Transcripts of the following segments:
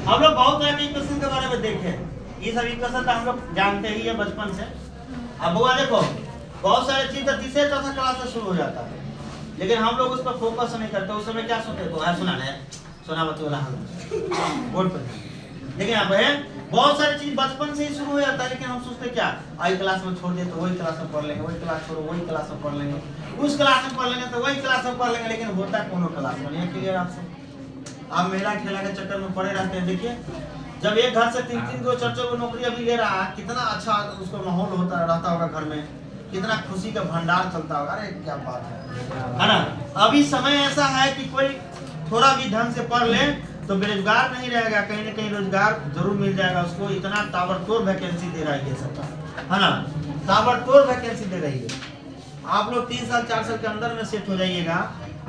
हम लोग बहुत तरह के इक्वेशन के बारे में देखे, ये सब इक्वेशन तो हम लोग जानते ही है बचपन से। अब बुआ देखो बहुत सारे चीज तो तीसरे चौथा क्लास से शुरू हो जाता है, लेकिन हम लोग उस पर फोकस नहीं करते। उस समय क्या सोचते थे, सुनाना है सोनावती वाला हम बोर्ड पर, लेकिन यहाँ पे बहुत सारी चीज बचपन से ही शुरू हो जाता है। लेकिन हम सोचते क्या, आई क्लास में छोड़ दे तो वही क्लास में पढ़ लेंगे, वही क्लास छोड़ो वही क्लास में पढ़ लेंगे, उस क्लास में पढ़ लेंगे तो वही क्लास में पढ़ लेंगे। लेकिन होता कोनो क्लास में नहीं। क्लियर आपसे? आप मेला खेला के चक्कर में पड़े रहते हैं। देखिए जब एक घर से 3-3 गो 4-4 गो नौकरी अभी ले रहा है, कितना अच्छा उसको माहौल होता रहता होगा घर में, कितना खुशी का भंडार चलता होगा। अरे क्या बात है ना। अभी समय ऐसा है कि कोई थोड़ा भी ढंग से पढ़ ले तो बेरोजगार नहीं रहेगा, कहीं ना कहीं रोजगार जरूर मिल जाएगा उसको। इतना ताबड़तोड़ वैकेंसी दे रहा है ये सरकार, है ना, ताबड़तोड़ वैकेंसी दे रही है। आप लोग 3 साल 4 साल के अंदर में सेट हो जाइएगा,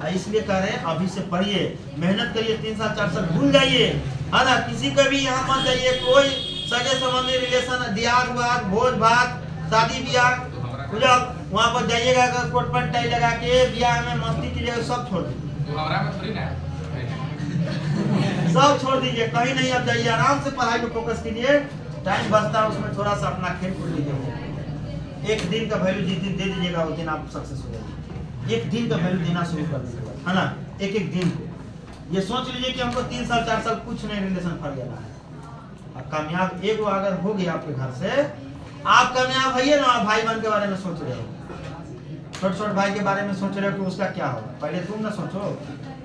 इसलिए कह रहे हैं अभी से पढ़िए, मेहनत करिए, 3 साल 4 साल भूल जाइए, है ना। किसी का भी यहाँ मत जाइए, कोई सगे संबंधी रिलेशन दियाद वाद भोज भात शादी ब्याह वहाँ पर जाइएगा, कोट पैंट टाई लगा के ब्याह में मस्ती कीजिएगा, सब छोड़ दीजिए, सब छोड़ दीजिए, कहीं नहीं आप जाइए, आराम से पढ़ाई पे फोकस कीजिए। टाइम बचता है उसमें थोड़ा सा अपना खेल कूद लीजिए। एक दिन का वैल्यू जिस दिन दे दीजिएगा उस दिन आप सक्सेस हो जाएंगे। एक दिन का वैल्यू देना शुरू कर दीजिएगा, है ना, एक एक दिन को। ये सोच लीजिए कि हमको 3 साल 4 साल कुछ नहीं रिलेशन फट जाना है। अब कामयाब एक अगर हो गया आपके घर से, आप कामयाब है ना। भाई बहन के बारे में सोच रहे हो, छोटे भाई के बारे में सोच रहे हो कि उसका क्या होगा, पहले तुम ना सोचो।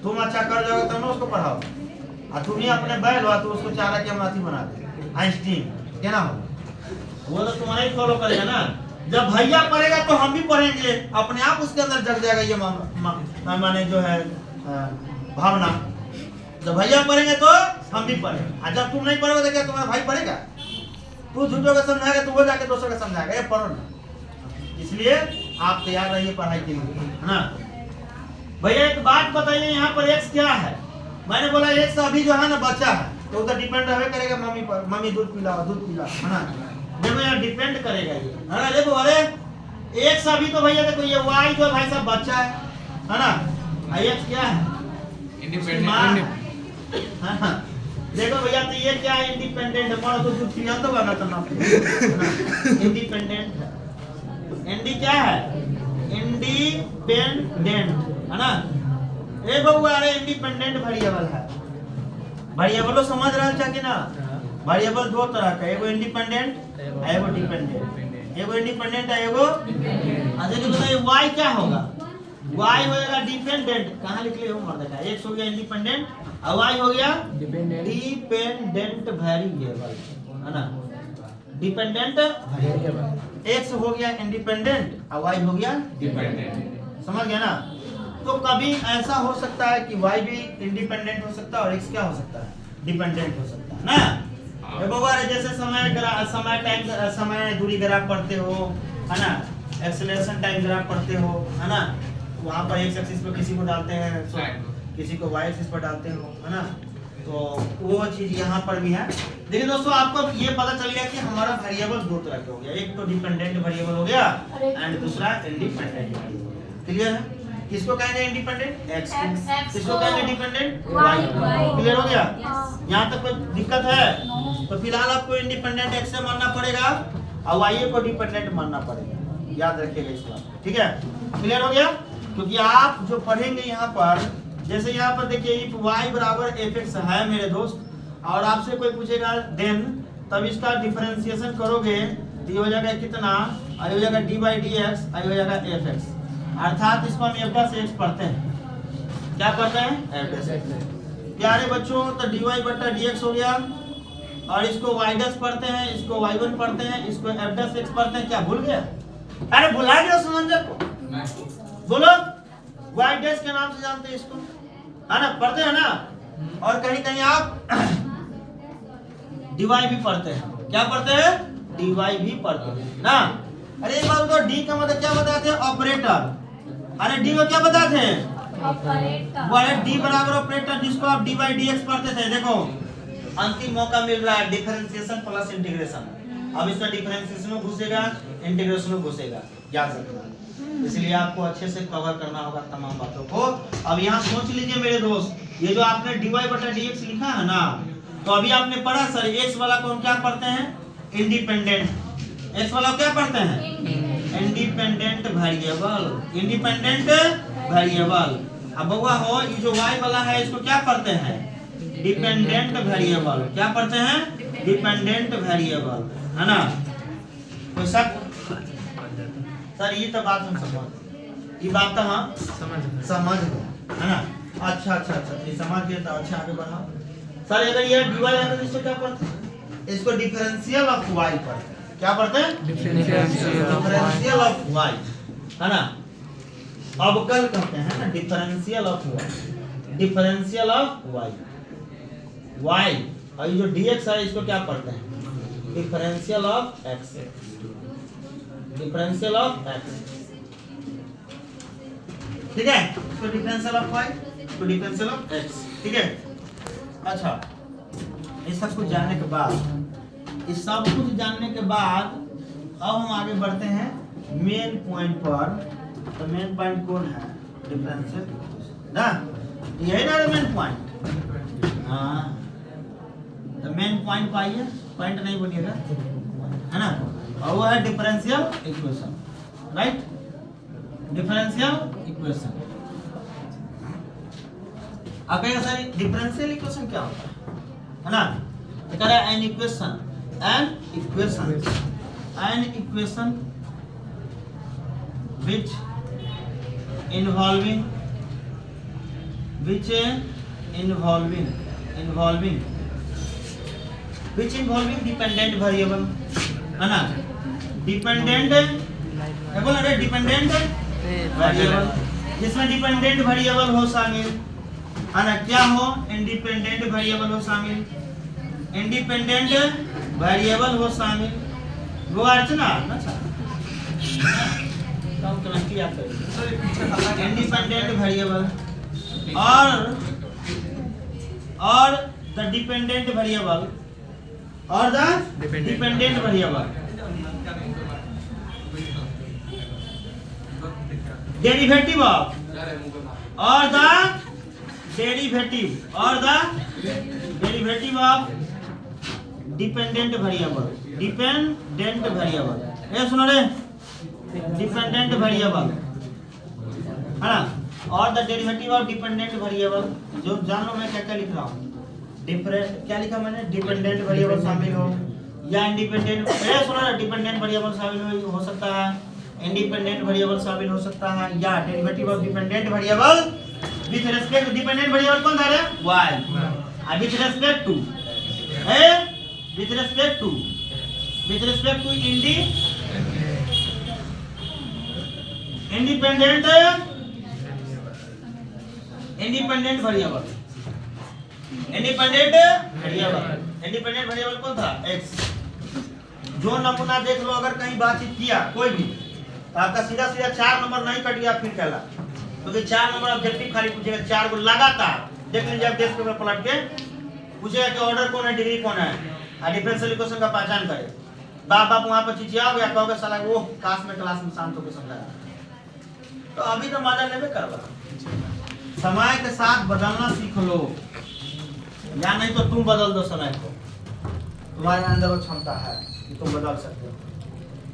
तुम अच्छा कर जाओगे तब ना उसको पढ़ाओ, और तुम ही अपने बैल हो तो उसको चाह रहा कि हम अथी बना दे आइंस्टीन, क्या ना होगा, वो तो तुम्हारा ही फॉलो करेगा ना। जब भैया पढ़ेगा तो हम भी पढ़ेंगे, अपने आप उसके अंदर जग जाएगा ये माने जो है भावना। जब भैया पढ़ेंगे तो हम भी पढ़ेंगे, और जब तुम नहीं पढ़ोगे तो क्या तुम्हारा भाई पढ़ेगा? तू झूठों का समझाएगा तो वो जाके दूसरों का समझाएगा, ये पढ़ो ना। इसलिए आप तैयार रहिए पढ़ाई के लिए, है ना। भैया एक बात बताइए, यहाँ पर एक्स क्या है? मैंने बोला एक्स अभी जो है ना बच्चा है, तो उधर डिपेंड रहे करेगा मम्मी पर, मम्मी दूध पिलाओ, है ना। देखो यहाँ डिपेंड करेगा ये, है ना। देखो अरे एक्स अभी तो भैया देखो ये वाई जो भाई साहब बच्चा है ना, एक्स क्या है? इंडिपेंडेंट। देखो भैया तो ये क्या है? इंडिपेंडेंट है, तो दूध पिला तो बना करना इंडिपेंडेंट है। इंडी क्या है? इंडिपेंडेंट, है ना। ए बबुआ अरे इंडिपेंडेंट वेरिएबल है। वेरिएबल समझ रहा है कि ना? वेरिएबल दो तरह का, एगो इंडिपेंडेंट एगो डिपेंडेंट। एगो इंडिपेंडेंट है एगो अच्छा। तो बताइए वाई क्या होगा? वाई होगा डिपेंडेंट। कहाँ लिख लिया मर देखा, एक्स हो गया इंडिपेंडेंट और वाई हो गया डिपेंडेंट वेरिएबल, है ना। डिपेंडेंट वेरिएबल, एक्स हो गया इंडिपेंडेंट और वाई हो गया डिपेंडेंट। समझ गया ना। तो कभी ऐसा हो सकता है कि वाई भी इंडिपेंडेंट हो सकता है और एक्स क्या हो सकता है? डिपेंडेंट हो सकता है ना। जैसे समय दूरी ग्राफ पढ़ते हो, है ना, एक्सेलरेशन टाइम ग्राफ पढ़ते हो, है ना। वहाँ पर एक्स एक्सिस पर किसी को डालते हैं, किसी को वाई एक्सिस पर डालते हो, है ना। तो वो चीज यहाँ पर भी है। देखिए दोस्तों आपको ये पता चल गया कि हमारा वेरिएबल दो तरह के हो गया, एक तो डिपेंडेंट वेरिएबल हो गया एंड दूसरा इंडिपेंडेंट वेरिएबल। क्लियर है? किसको कहेंगे इंडिपेंडेंट? एक्स। किसको कहेंगे डिपेंडेंट? वाई। क्लियर हो गया? यहाँ तक कोई दिक्कत है? तो फिलहाल आपको इंडिपेंडेंट एक्स से मानना पड़ेगा और वाई को डिपेंडेंट मानना पड़ेगा। याद रखिएगा इस बात, ठीक है? क्लियर हो गया? क्योंकि आप जो पढ़ेंगे यहाँ पर, जैसे यहाँ पर देखिए इफ y बराबर fx है मेरे दोस्त, और आपसे कोई पूछेगा देन, तब इसका डिफरेंशिएशन करोगे तो ये हो जाएगा कितना, ये हो जाएगा dy dx, ये हो जाएगा fx। अर्थात इसको हम f(x) पढ़ते हैं। क्या पढ़ते हैं? f(x). प्यारे बच्चों तो dy बटा dx हो गया, और इसको y' पढ़ते हैं, इसको y1 पढ़ते हैं, इसको f(x) पढ़ते हैं। क्या भूल गया? अरे भुला गया समंजर को? बोलो y' के नाम से जानते हैं इसको, है ना, पढ़ते हैं ना। और कहीं कहीं आप dy भी पढ़ते हैं। क्या पढ़ते हैं? dy भी पढ़ते हैं ना। अरे एक बात बताओ, डी का मतलब क्या बताते हैं? ऑपरेटर। अरे डी को क्या बताते हैं? ऑपरेटर। डी बराबर ऑपरेटर, जिसको आप dy dx पढ़ते थे। देखो अंतिम मौका मिल रहा है, डिफरेंशिएशन प्लस इंटीग्रेशन। अब इसका डिफरेंशिएशन में घुसेगा, इंटीग्रेशन में घुसेगा, याद रखना। इसलिए आपको अच्छे से कवर करना होगा तमाम बातों को। अब यहाँ सोच लीजिए मेरे दोस्त, ये जो आपने dy बटा dx लिखा है ना, तो अभी आपने पढ़ा सर एक्स वाला को हम क्या पढ़ते हैं इंडिपेंडेंट, एक्स वाला क्या पढ़ते हैं इंडिपेंडेंट वेरिएबल, इंडिपेंडेंट वेरिएबल। अब बउआ हो ये जो y वाला है इसको क्या पढ़ते हैं डिपेंडेंट वेरिएबल, क्या पढ़ते हैं डिपेंडेंट वेरिएबल, है ना। तो सब सर ये तो बात हम समझ, ये बात तो हम समझ गए, है ना। अच्छा अच्छा अच्छा ये समझ गए तो अच्छा आगे बढ़ाओ सर। अगर ये dy है तो इसको क्या पढ़ते हैं, इसको डिफरेंशियल ऑफ y पढ़ते हैं, क्या पढ़ते हैं डिफरेंशियल ऑफ y, है ना। अवकल कहते हैं ना differential of y, differential of y, y और ये जो dx है इसको क्या पढ़ते हैं differential of x, differential of x, ठीक है। इसको डिफरेंशियल ऑफ y, इसको डिफरेंशियल ऑफ x, ठीक है। अच्छा ये सब कुछ जानने के बाद, इस सब कुछ जानने के बाद अब हम आगे बढ़ते हैं मेन पॉइंट पर। तो मेन पॉइंट कौन है डिफरेंशियल ना, यही ना मेन पॉइंट, हाँ तो मेन पॉइंट पाइए, पॉइंट नहीं बोलिएगा, है ना। और वो है differential equation, right, differential equation. अब कहेगा सर डिफरेंशियल इक्वेशन क्या होता है ना। तो कह रहा है an equation, an equation, an equation which involving dependent variable, है ना। डिपेंडेंट बोल रहे डिपेंडेंट वेरिएबल, जिसमें डिपेंडेंट वेरिएबल हो शामिल, है ना। क्या हो इंडिपेंडेंट वेरिएबल हो शामिल, इंडिपेंडेंट वेरिएबल हो शामिल, वो अर्चना अच्छा इंडिपेंडेंट वेरिएबल और द डिपेंडेंट वेरिएबल और the dependent variable, derivative of और the derivative of dependent variable, dependent variable, ये सुनो रे डिपेंडेंट वेरिएबल, है ना। और the derivative of dependent variable, जो जान लो मैं क्या क्या लिख रहा हूँ, डिफरेंट क्या लिखा मैंने डिपेंडेंट वेरिएबल शामिल हो या इंडिपेंडेंट, सुनो ना डिपेंडेंट वेरिएबल शामिल हो सकता है, इंडिपेंडेंट वेरिएबल शामिल हो सकता है, या derivative of dependent variable with respect to dependent variable कौन था रे y, with respect to with respect to independent variable, independent variable कौन था x। जो नमूना देख लो, अगर कहीं बातचीत किया कोई भी तो आपका सीधा 4 नंबर नहीं कट गया फिर कहला, क्योंकि 4 नंबर ऑब्जेक्टिव खाली पूछेगा, 4 को लगातार देख लीजिए आप डेस्क पेपर पलट के पूछेगा कि ऑर्डर कौन है, डिग्री कौन है, और डिफरेंशियल इक्वेशन का पहचान करे। बाप वहां पर चिचियाओगे या कहोगे साला वो क्लास में शांत होकर समझाया। तो अभी तो मजा लेवे करवा, समय के साथ बदलना सीख लो, या नहीं तो तुम बदल दो समय को, तुम्हारे अंदर वो क्षमता है कि तुम बदल सकते हो।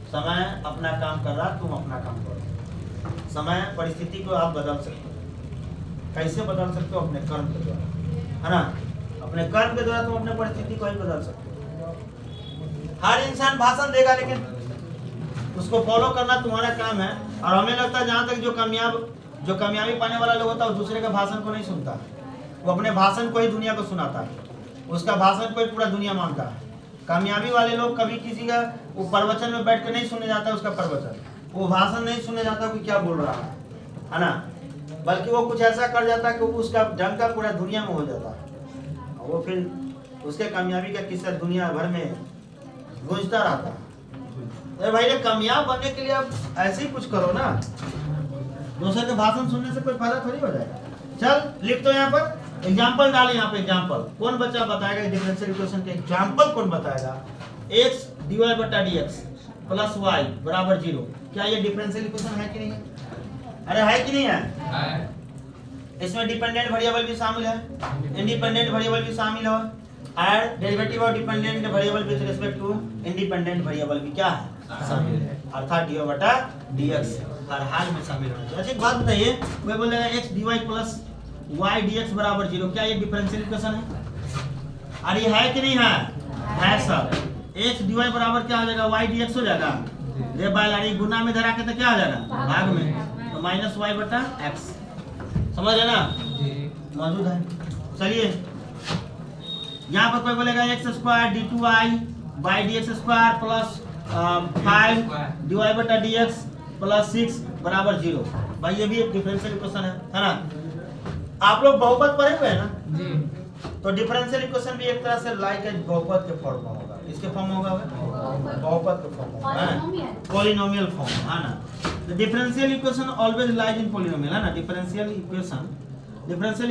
समय अपना काम कर रहा, तुम अपना काम करो। समय परिस्थिति को आप बदल सकते हो, कैसे बदल सकते हो अपने कर्म के द्वारा, है ना। अपने कर्म के द्वारा तुम अपने परिस्थिति को ही बदल सकते हो। हर इंसान भाषण देगा लेकिन उसको फॉलो करना तुम्हारा काम है। और हमें लगता है जहाँ तक जो कामयाबी पाने वाला लोग होता है वो दूसरे के भाषण को नहीं सुनता है, वो अपने भाषण को ही दुनिया को सुनाता है, उसका भाषण को ही पूरा दुनिया मानता है। कामयाबी वाले लोग कभी किसी का वो प्रवचन में बैठ कर नहीं सुने जाता उसका प्रवचन, वो भाषण नहीं सुने जाता कि क्या बोल रहा है ना, बल्कि वो कुछ ऐसा कर जाता है कि उसका डंका पूरा दुनिया में हो जाता है, वो फिर उसके कामयाबी का किस्सा दुनिया भर में गूंजता रहता है। अरे भाई ये कामयाब बनने के लिए आप ऐसे ही कुछ करो ना, दूसरे के भाषण सुनने से कोई फायदा थोड़ी हो जाएगा। चल लिख तो यहाँ पर एग्जाम्पल डाले, यहाँ पे एग्जाम्पल कौन बच्चा बताएगा डिफरेंशियल इक्वेशन के एग्जाम्पल कौन बताएगा। x dy/dx प्लस y बराबर 0, क्या ये डिफरेंशियल इक्वेशन है कि नहीं है? अरे है कि नहीं है? इसमें डिपेंडेंट वेरिएबल भी शामिल है, इंडिपेंडेंट वेरिएबल भी शामिल है, and derivative of dependent variable with respect to independent variable भी क्या है, शामिल है, अर्थात dy बटा dx हर हाल में शामिल होना चाहिए। अच्छा एक बात बताइए, मैं बोलेगा x dy plus y dx बराबर 0, क्या ये डिफरेंशियल इक्वेशन है? अरे ये है कि नहीं है सर। x dy बराबर क्या हो जाएगा, y dx हो जाएगा, रे बाय लाड़ी गुना में धरा के तो क्या हो जाएगा, भाग में, तो माइनस y बटा x, समझ रहे ना, मौजूद है। चलिए यहाँ पर कोई बोलेगा x square d two y by d x square plus 5 d y बटा डी एक्स प्लस 6 बराबर 0। भाई ये भी एक डिफरेंशियल इक्वेशन है ना। आप लोग बहुपद पढ़े हुए हैं ना जी, तो डिफरेंशियल इक्वेशन भी एक तरह से लाइक एज बहुपद के फॉर्म में होगा। इसके फॉर्म में होगा बहुपद के फॉर्म में, पॉलिनोमियल फॉर्म है ना। Differential equation always lies in polynomial है ना। डिफरेंशियल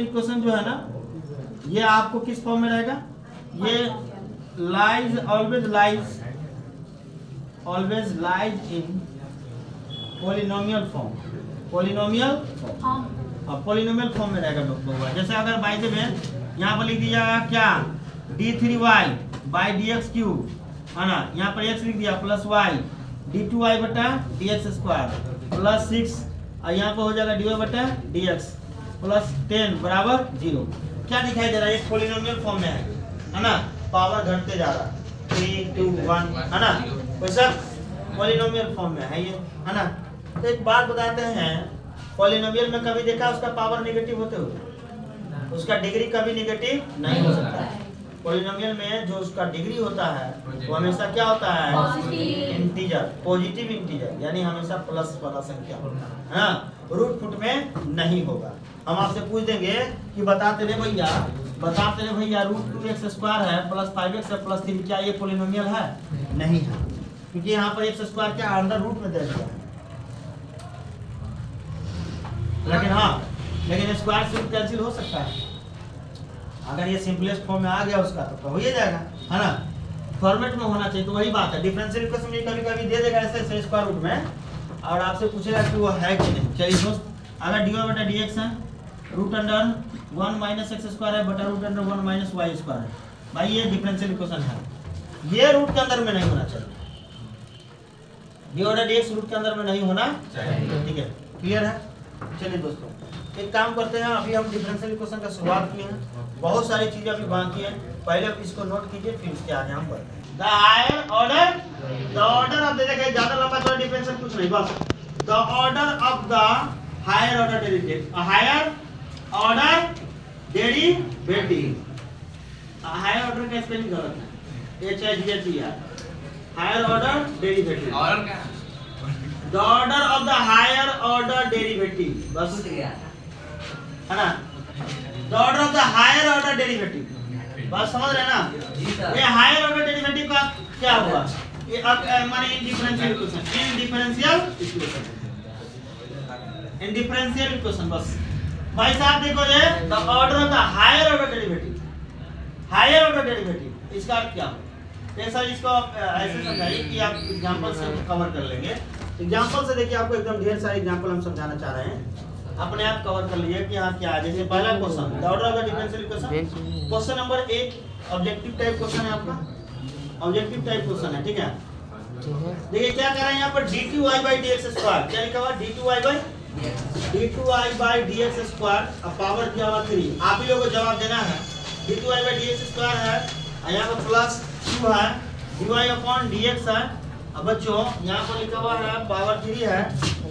इक्वेशन जो है ना, ये आपको किस फॉर्म में रहेगा, ये lies always lies in polynomial form, polynomial form में रहेगा दोस्तों। जैसे अगर बाय द वे यहाँ पर लिख दिया क्या, d3y by d x cube है ना, यहाँ पर x लिख दिया प्लस y d2y बटा डी एक्स स्क्वायर प्लस 6, और यहाँ पर हो जाएगा dy बटा डी एक्स प्लस 10 बराबर 0। क्या दिखाई दे रहा है, एक पॉलिनोमियल फॉर्म में है ना, पावर घटते जा रहा है 3 2 1 है ना, वैसा पॉलिनोमियल फॉर्म में है ये है ना। तो एक बात बताते हैं, पॉलिनोमियल में कभी देखा उसका पावर नेगेटिव होते हुए, उसका डिग्री कभी नेगेटिव नहीं हो सकता है। पॉलिनोमियल में जो उसका डिग्री होता है वो हमेशा क्या होता है, इंटीजर, पॉजिटिव इंटीजर, यानी हमेशा प्लस वाला संख्या होता है ना, रूट फुट में नहीं होगा। हम आपसे पूछ देंगे कि बताते रहे भैया रूट 2x स्क्वायर है प्लस 5x है प्लस 3, क्या ये पॉलिनोमियल है? नहीं है, क्योंकि यहाँ पर x स्क्वायर क्या अंडर रूट में दे दिया है। लेकिन स्क्वायर से कैंसिल हो सकता है, अगर ये सिंपलेस्ट फॉर्म में आ गया उसका तो हो ही जाएगा है ना। फॉर्मेट में होना चाहिए, तो वही बात है। डिफरेंशियल इक्वेशन में कभी कभी दे देगा ऐसे स्क्वायर रूट में, और आपसे पूछेगा कि वो है कि नहीं। चलिए दोस्त, अगर dy बटा dx है, root under 1 minus x square है बटा root under 1 minus y square है, भाई ये डिफरेंशियल इक्वेशन है, ये रूट के अंदर में नहीं होना चाहिए, dy बटा dx रूट के अंदर में नहीं होना चाहिए, ठीक है, क्लियर है। चलिए दोस्तों एक काम करते हैं, अभी हम डिफरेंशियल इक्वेशन का शुरुआत किए हैं, बहुत सारी चीजें अभी बाकी हैं, पहले इसको नोट कीजिए फिर इसके आगे हम बढ़ते हैं। The higher order, the order of, देखिए ज्यादा लंबा चौड़ा डिफरेंशियल कुछ नहीं, बस the order of the higher order derivative, higher order derivative, higher order का स्पेलिंग गलत है, HIGHER, higher order derivative, order क्या, the order of the higher order derivative, बस है ना, the order of the higher order derivative, बात समझ रहे हैं ना। ये हायर ऑर्डर डेरिवेटिव का क्या हुआ, ये अब माने इंडिफरेंशियल इक्वेशन, बस भाई साहब देखो ये the order of the higher order derivative, इसका अर्थ क्या हो, ऐसा इसको ऐसे समझाइए कि आप एग्जांपल से कवर कर लेंगे। एग्जांपल से देखिए, आपको एकदम ढेर सारे एग्जांपल हम समझाना चाह रहे हैं, अपने आप कवर कर लीजिए कि हाँ क्या है। जैसे पहला question, the order of the differential equation, question number 1 objective type question है आपका, ऑब्जेक्टिव टाइप क्वेश्चन है, ठीक है। देखिए क्या कर रहे हैं यहाँ पर, d2y by dx स्क्वायर, क्या लिखा हुआ, d2y by dx स्क्वायर, अब पावर दिया हुआ 3, आप ही लोगों को जवाब देना है। d2y by dx स्क्वायर है, यहाँ पर प्लस 2 है, dy अपॉन dx है, अब बच्चों यहाँ पर लिखा हुआ है पावर 3 है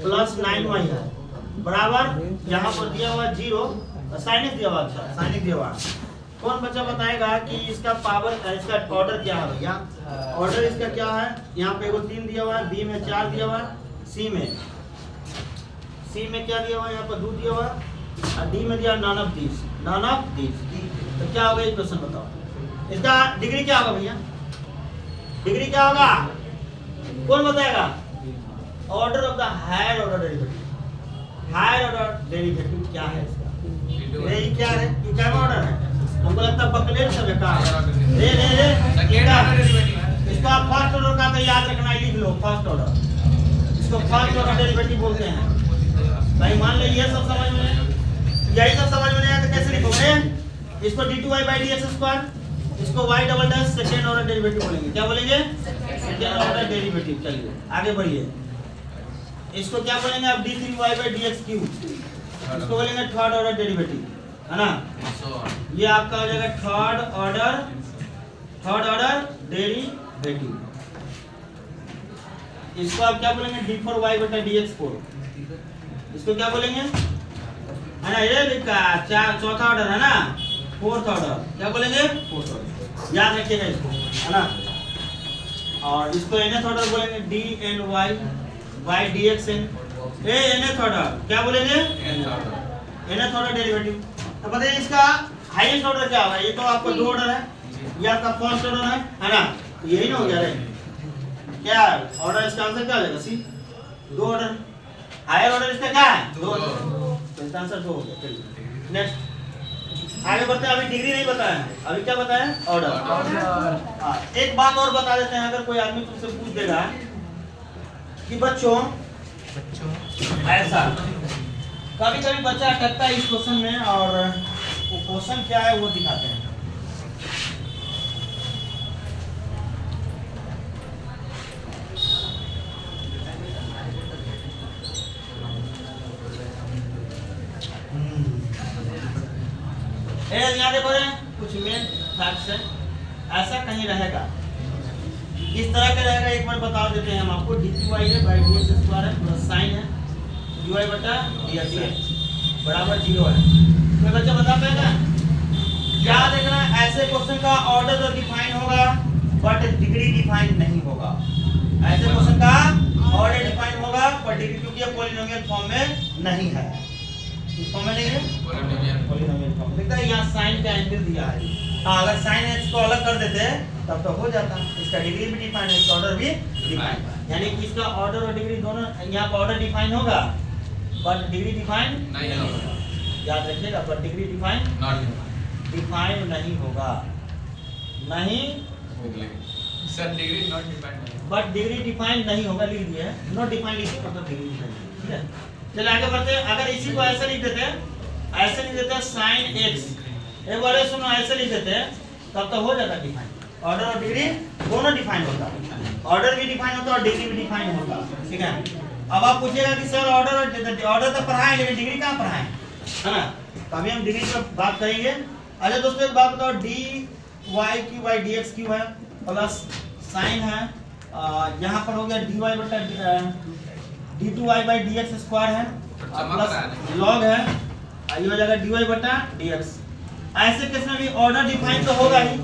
प्लस 9y है, बराबर यहाँ पर दिया हुआ 0, साइनिक दिया हुआ, अच्छा साइनिक दिया हुआ। कौन बच्चा बताएगा कि इसका पावर, इसका ऑर्डर क्या है भैया, ऑर्डर इसका क्या है, यहाँ पे 3 दिया हुआ है, बी में 4 दिया हुआ है, सी में क्या दिया हुआ है, यहाँ पर 2 दिया हुआ है, और डी में दिया नॉन ऑफ दिस, तो क्या होगा ये क्वेश्चन बताओ, इसका डिग्री क्या होगा भैया, डिग्री क्या होगा, कौन बताएगा, order of the higher order derivative, higher order derivative क्या है इसका, ये क्या है, ये क्या ऑर्डर है, हमको लगता है बकलेट सब है, का इसका फर्स्ट ऑर्डर का तो याद रखना है, लिख लो फर्स्ट ऑर्डर, इसको फर्स्ट ऑर्डर डेरिवेटिव बोलते हैं भाई। मान लो ये सब समझ में, यही सब समझ में नहीं आया तो कैसे लिखोगे इसको, d2y by dx स्क्वायर, इसको y double dash second order derivative बोलेंगे। क्या बोलेंगे? Second order derivative. चलिए आगे बढ़िए। इसको क्या बोलेंगे आप? d3y/dx3। इसको बोलेंगे थर्ड ऑर्डर डेरिवेटिव, है ना? ये आपका हो जाएगा थर्ड ऑर्डर डेरिवेटिव। इसको आप क्या बोलेंगे? d4y/dx4। इसको क्या बोलेंगे? है ना, ये लिखा चौथा ऑर्डर है ना, फोर्थ ऑर्डर। क्या बोलेंगे? Fourth order. याद रखिएगा इसको, है ना। और इसको nth ऑर्डर बोलेंगे dny/dxn। ए nth ऑर्डर क्या बोलेंगे? nth order derivative. तो बताइए इसका हाईएस्ट ऑर्डर क्या होगा? ये तो आपको दो ऑर्डर है, ये आपका फर्स्ट ऑर्डर है ना? तो यही ना हो गया रे, क्या ऑर्डर? इसका आंसर क्या हो जाएगा? सी, दो ऑर्डर। हायर ऑर्डर इसका क्या है? दो। तो इसका आंसर दो हो गया। चलिए नेक्स्ट आगे बढ़ते हैं। अभी डिग्री नहीं बताया है, अभी क्या बताया? ऑर्डर। हाँ, एक बात और बता देते हैं। अगर कोई आदमी तुमसे पूछ देगा कि बच्चों ऐसा, कभी कभी बच्चा अटकता है इस क्वेश्चन में, और वो क्वेश्चन क्या है वो दिखाते हैं। यहाँ देखो कुछ मेन फैक्ट्स है। ऐसा कहीं रहेगा, इस तरह का रहेगा। एक बार बता देते हैं हम आपको। dy है बाई डी एक्स स्क्वायर है प्लस साइन है dy बटा dx बराबर 0 है। कोई बच्चा बता पाएगा? याद रखना, ऐसे क्वेश्चन का ऑर्डर तो डिफाइन होगा बट डिग्री डिफाइन नहीं होगा। ऐसे क्वेश्चन का ऑर्डर डिफाइन होगा पर डिग्री, क्योंकि ये पॉलिनोमियल फॉर्म में नहीं है। इस फॉर्म में नहीं है, पॉलिनोमियल फॉर्म। देखता है यहाँ साइन का एंगल दिया है। हाँ, अगर साइन एक्स को अलग कर देते तब तो हो जाता। इसका डिग्री भी डिफाइन है, इसका ऑर्डर भी डिफाइन, यानी कि इसका ऑर्डर और डिग्री दोनों, यहाँ पर ऑर्डर डिफाइन होगा बट डिग्री डिफाइन नहीं होगा। याद रखिएगा, पर डिग्री डिफाइन डिफाइन नहीं होगा, नहीं sir degree not defined, but degree define नहीं होगा। लिख दिया है नॉट डिफाइंड, लिखिए मतलब डिग्री डिफाइन। ठीक है, चलिए आगे बढ़ते हैं। अगर इसी को ऐसे लिख देते हैं, ऐसे लिख देते हैं साइन एक्स, एक बार सुनो ऐसे लिख देते हैं, तब तो हो जाता डिफाइन। ऑर्डर और डिग्री दोनों डिफाइन होता, ऑर्डर भी डिफाइन होता और डिग्री भी डिफाइन होता। ठीक है, अब आप पूछिएगा कि सर ऑर्डर तो पढ़ाएं लेकिन डिग्री कहाँ पढ़ाएं, है ना? तो अभी हम डिग्री पर बात करेंगे। अच्छा दोस्तों, एक बात बताओ, dy/dx है प्लस साइन है, यहाँ पर हो गया dy बटा d2y/dx स्क्वायर है प्लस लॉग है, ये हो जाएगा dy बटा dx। ऐसे केस में भी ऑर्डर डिफाइन तो होगा ही।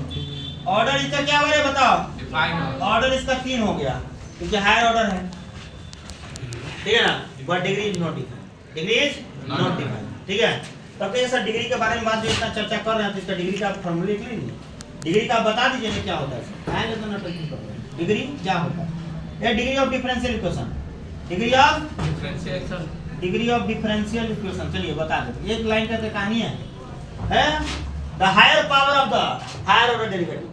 ऑर्डर इसका क्या हो गया बताओ? डिफाइन। ऑर्डर इसका 3 हो गया क्योंकि हायर ऑर्डर है, ठीक है ना? But degree is not define, degree is not define. ठीक है, तब तो सर डिग्री के बारे में बात जो इतना चर्चा कर रहे हैं, तो इसका डिग्री का फॉर्मूला लिख लीजिए। डिग्री का बता दीजिए क्या होता है। आएंगे तो नोट कर रहे हैं डिग्री क्या होता है। ये degree of differential equation, degree of differential equation. चलिए बता देते, एक लाइन का तो कहानी है the higher power of the higher order derivative,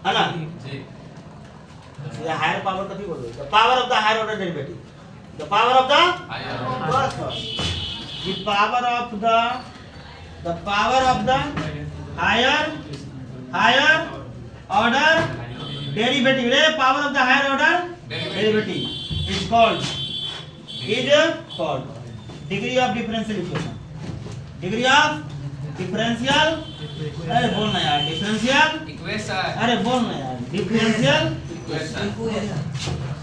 है ना जी? ये हायर पावर कथी बोल रहे हैं? The power of the higher order derivative, the power of the बस the power of the higher order derivative. रे power of the higher order derivative is called degree of differential equation, degree of differential, अरे बोलना यार, differential equation, अरे बोलना यार, differential equation.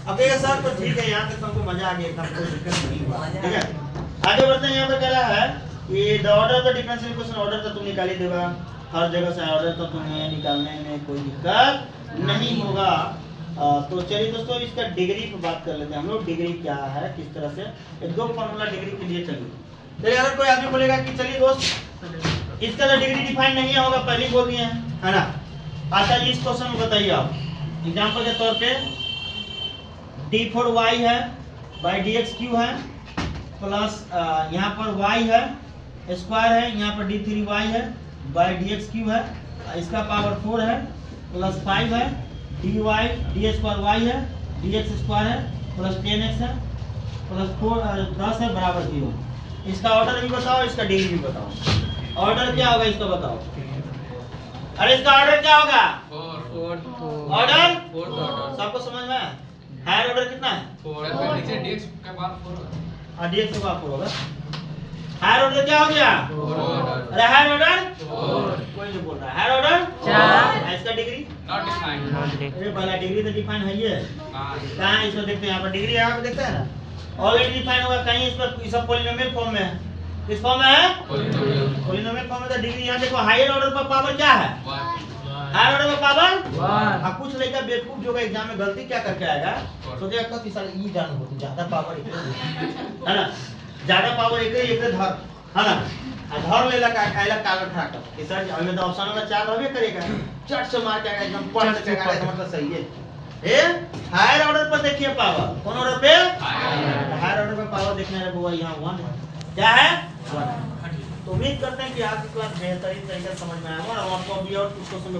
अब ये सर तो ठीक है, यहाँ तक तुमको मजा आ गया, इतना कोई दिक्कत नहीं हुआ। ठीक है, आगे बढ़ते हैं। यहाँ पे कह रहा है कि the order of the differential equation, order तो तुम निकाल ही देगा, हर जगह से ऑर्डर तो तुम्हें निकालने में कोई दिक्कत नहीं होगा। तो चलिए दोस्तों, इसका डिग्री पर बात कर लेते हैं हम लोग। डिग्री क्या है, किस तरह से, एक दो फॉर्मूला डिग्री के लिए। चलिए अगर कोई आदमी बोलेगा कि चलिए दोस्त इसका तो डिग्री डिफाइन नहीं होगा, पहले बोल दिए हैं, है ना? अच्छा इस क्वेश्चन में बताइए आप एग्जाम्पल के तौर पे, d4y है बाई dx3 है प्लस यहाँ पर y है स्क्वायर है, यहाँ पर d3y है बाई dx3 है, इसका पावर 4 है प्लस 5 है, dy d स्क्वायर y है, dx स्क्वायर है प्लस 10x है प्लस 4 10 है बराबर 0। इसका ऑर्डर भी बताओ, इसका डिग्री भी बताओ। ऑर्डर क्या होगा इसका बताओ? अरे इसका ऑर्डर क्या होगा? फोर्थ ऑर्डर ऑर्डर सबको समझ में आया? हायर ऑर्डर कितना है? फोर नीचे डीएक्स के बाद फोर होगा। डीएक्स के बाद 4 होगा। हायर ऑर्डर क्या हो गया? अरे हायर ऑर्डर कोई नहीं बोल रहा। Higher order 4। इसका डिग्री नॉट डिफाइंड। अरे पहला डिग्री तो डिफाइन है ये। कहाँ है इसको देखते हैं, यहाँ पर डिग्री यहाँ पे देखते हैं ना, ऑलरेडी डिफाइन होगा। कहीं इस पर सब पॉलिनोमियल फॉर्म में है, किस फॉर्म में है? पॉलिनोमियल फॉर्म में। तो डिग्री यहाँ देखो, हायर ऑर्डर पर पावर क्या है? हायर ऑर्डर पर पावर। अब कुछ लड़का बेवकूफ जो एग्जाम में गलती क्या करके आएगा, सोचेगा कि सर ये जान होती ज्यादा पावर है ना, ज्यादा पावर एक धर है ना, धर लेला का आइला कागज उठा कर कि सर हमें तो ऑप्शन नंबर 4 रहबे करेगा, चट से मार के आएगा एकदम पढ़ के आएगा, इसका मतलब सही है। ए हायर ऑर्डर पर देखिए पावर, कौन ऑर्डर पे? हायर ऑर्डर पे पावर देखने वाले बुआ यहाँ 1 है। क्या है? 1। तो उम्मीद करते हैं कि आपकी क्लास बेहतरीन तरीके से समझ में आया होगा और आपको अभी और कुछ क्वेश्चन में